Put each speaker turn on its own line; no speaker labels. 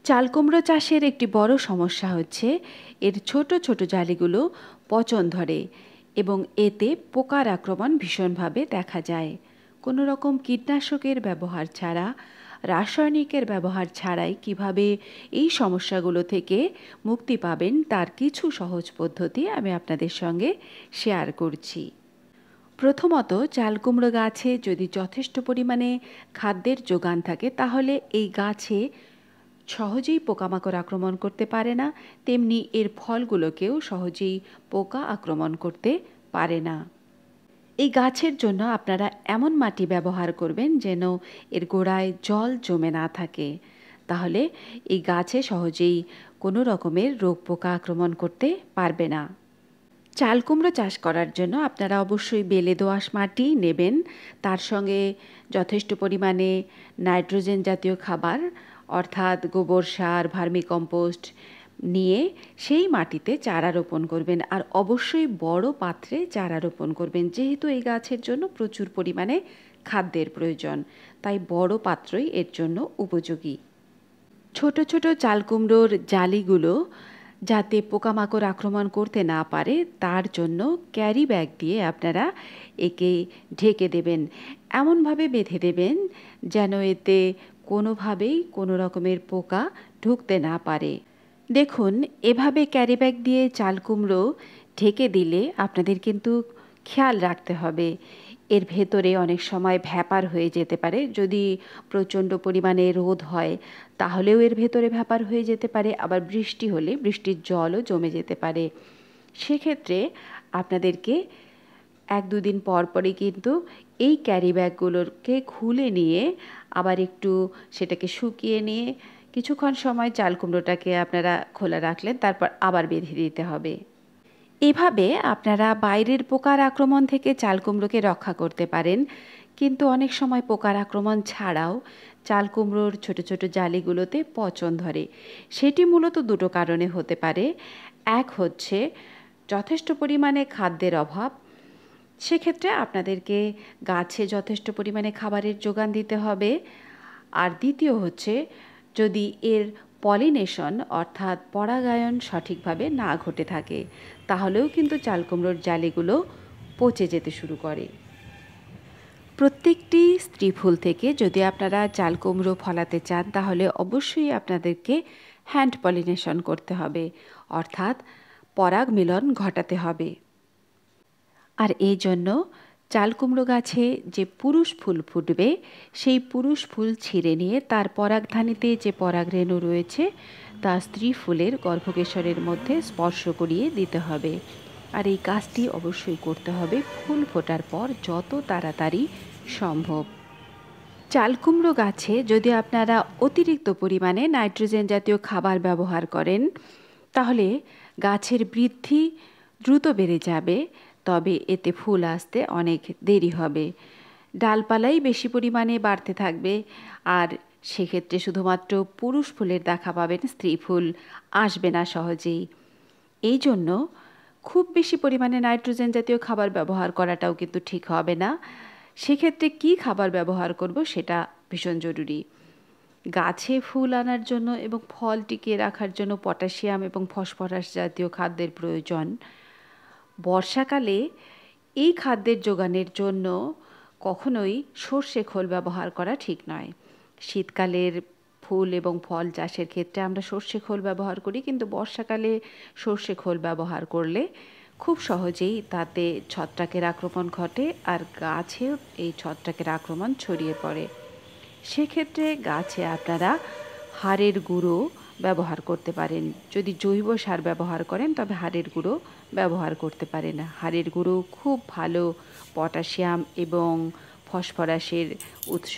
চাল কুমড়ো চাষের একটি বড় সমস্যা হচ্ছে এর ছোট ছোট জালিগুলো পচন ধরে এবং এতে পোকার আক্রমণ ভীষণভাবে দেখা যায়। কোনো রকম কীটনাশকের ব্যবহার ছাড়া, রাসায়নিকের ব্যবহার ছাড়াই কিভাবে এই সমস্যাগুলো থেকে মুক্তি পাবেন তার কিছু সহজ পদ্ধতি আমি আপনাদের সঙ্গে শেয়ার করছি। প্রথমত, চাল কুমড়ো গাছে যদি যথেষ্ট পরিমাণে খাদ্যের যোগান থাকে তাহলে এই গাছে সহজেই পোকামাকড় আক্রমণ করতে পারে না, তেমনি এর ফলগুলোকেও সহজেই পোকা আক্রমণ করতে পারে না। এই গাছের জন্য আপনারা এমন মাটি ব্যবহার করবেন যেন এর গোড়ায় জল জমে না থাকে, তাহলে এই গাছে সহজেই কোনো রকমের রোগ পোকা আক্রমণ করতে পারবে না। চাল কুমড়ো চাষ করার জন্য আপনারা অবশ্যই বেলে দোআঁশ মাটি নেবেন, তার সঙ্গে যথেষ্ট পরিমাণে নাইট্রোজেন জাতীয় খাবার অর্থাৎ গোবর সার, ভার্মিকম্পোস্ট নিয়ে সেই মাটিতে চারা রোপণ করবেন। আর অবশ্যই বড় পাত্রে চারা রোপণ করবেন, যেহেতু এই গাছের জন্য প্রচুর পরিমাণে খাদ্যের প্রয়োজন, তাই বড় পাত্রই এর জন্য উপযোগী। ছোট ছোট চাল কুমড়োর জালিগুলো যাতে পোকামাকড় আক্রমণ করতে না পারে তার জন্য ক্যারি ব্যাগ দিয়ে আপনারা একে ঢেকে দেবেন, এমনভাবে বেঁধে দেবেন যেন এতে কোনোভাবেই কোনো রকমের পোকা ঢুকতে না পারে। দেখুন, এভাবে ক্যারি ব্যাগ দিয়ে চাল কুমড়ো ঢেকে দিলে আপনাদের কিন্তু খেয়াল রাখতে হবে এর ভেতরে অনেক সময় ভ্যাপার হয়ে যেতে পারে। যদি প্রচণ্ড পরিমাণে রোদ হয় তাহলেও এর ভেতরে ভ্যাপার হয়ে যেতে পারে, আবার বৃষ্টি হলে বৃষ্টির জলও জমে যেতে পারে। সেক্ষেত্রে আপনাদেরকে 1-2 দিন পর পরই কিন্তু এই ক্যারি ব্যাগগুলোকে খুলে নিয়ে আবার একটু সেটাকে শুকিয়ে নিয়ে কিছুক্ষণ সময় চাল কুমড়োটাকে আপনারা খোলা রাখলেন, তারপর আবার বেঁধে দিতে হবে। এভাবে আপনারা বাইরের পোকার আক্রমণ থেকে চাল কুমড়োকে রক্ষা করতে পারেন, কিন্তু অনেক সময় পোকার আক্রমণ ছাড়াও চাল কুমড়োর ছোট ছোট জালিগুলোতে পচন ধরে। সেটি মূলত দুটো কারণে হতে পারে। এক হচ্ছে যথেষ্ট পরিমাণে খাদ্যের অভাব, সেক্ষেত্রে আপনাদেরকে গাছে যথেষ্ট পরিমাণে খাবারের যোগান দিতে হবে। আর দ্বিতীয় হচ্ছে যদি এর পলিনেশন অর্থাৎ পরাগায়ন সঠিকভাবে না ঘটে থাকে, তাহলেও কিন্তু চাল কুমড়োর জালিগুলো পচে যেতে শুরু করে। প্রত্যেকটি স্ত্রী ফুল থেকে যদি আপনারা চাল কুমড়ো ফলাতে চান তাহলে অবশ্যই আপনাদেরকে হ্যান্ড পলিনেশন করতে হবে, অর্থাৎ পরাগ মিলন ঘটাতে হবে। আর এই জন্য চাল কুমড়ো গাছে যে পুরুষ ফুল ফুটবে সেই পুরুষ ফুল ছিঁড়ে নিয়ে তার পরাগধানীতে যে পরাগরেণু রয়েছে তা স্ত্রী ফুলের গর্ভকেশরের মধ্যে স্পর্শ করিয়ে দিতে হবে। আর এই কাজটি অবশ্যই করতে হবে ফুল ফোটার পর যত তাড়াতাড়ি সম্ভব। চাল কুমড়ো গাছে যদি আপনারা অতিরিক্ত পরিমাণে নাইট্রোজেন জাতীয় খাবার ব্যবহার করেন তাহলে গাছের বৃদ্ধি দ্রুত বেড়ে যাবে, তবে এতে ফুল আসতে অনেক দেরি হবে। ডালপালাই বেশি পরিমাণে বাড়তে থাকবে, আর সেক্ষেত্রে শুধুমাত্র পুরুষ ফুলের দেখা পাবেন, স্ত্রী ফুল আসবে না সহজেই। এই জন্য খুব বেশি পরিমাণে নাইট্রোজেন জাতীয় খাবার ব্যবহার করাটাও কিন্তু ঠিক হবে না। সেক্ষেত্রে কী খাবার ব্যবহার করব সেটা ভীষণ জরুরি। গাছে ফুল আনার জন্য এবং ফল টিকিয়ে রাখার জন্য পটাশিয়াম এবং ফসফরাস জাতীয় খাদ্যের প্রয়োজন। বর্ষাকালে এই খাদ্যের যোগানের জন্য কখনোই সর্ষে খোল ব্যবহার করা ঠিক নয়। শীতকালের ফুল এবং ফল চাষের ক্ষেত্রে আমরা সর্ষে খোল ব্যবহার করি, কিন্তু বর্ষাকালে সর্ষে খোল ব্যবহার করলে খুব সহজেই তাতে ছত্রাকের আক্রমণ ঘটে আর গাছেও এই ছত্রাকের আক্রমণ ছড়িয়ে পড়ে। সেক্ষেত্রে গাছে আপনারা হাড়ের গুঁড়ো ব্যবহার করতে পারেন। যদি জৈব সার ব্যবহার করেন তবে হাড়ের গুঁড়ো ব্যবহার করতে পারেন। হাড়ের গুঁড়ো খুব ভালো পটাশিয়াম এবং ফসফরাসের উৎস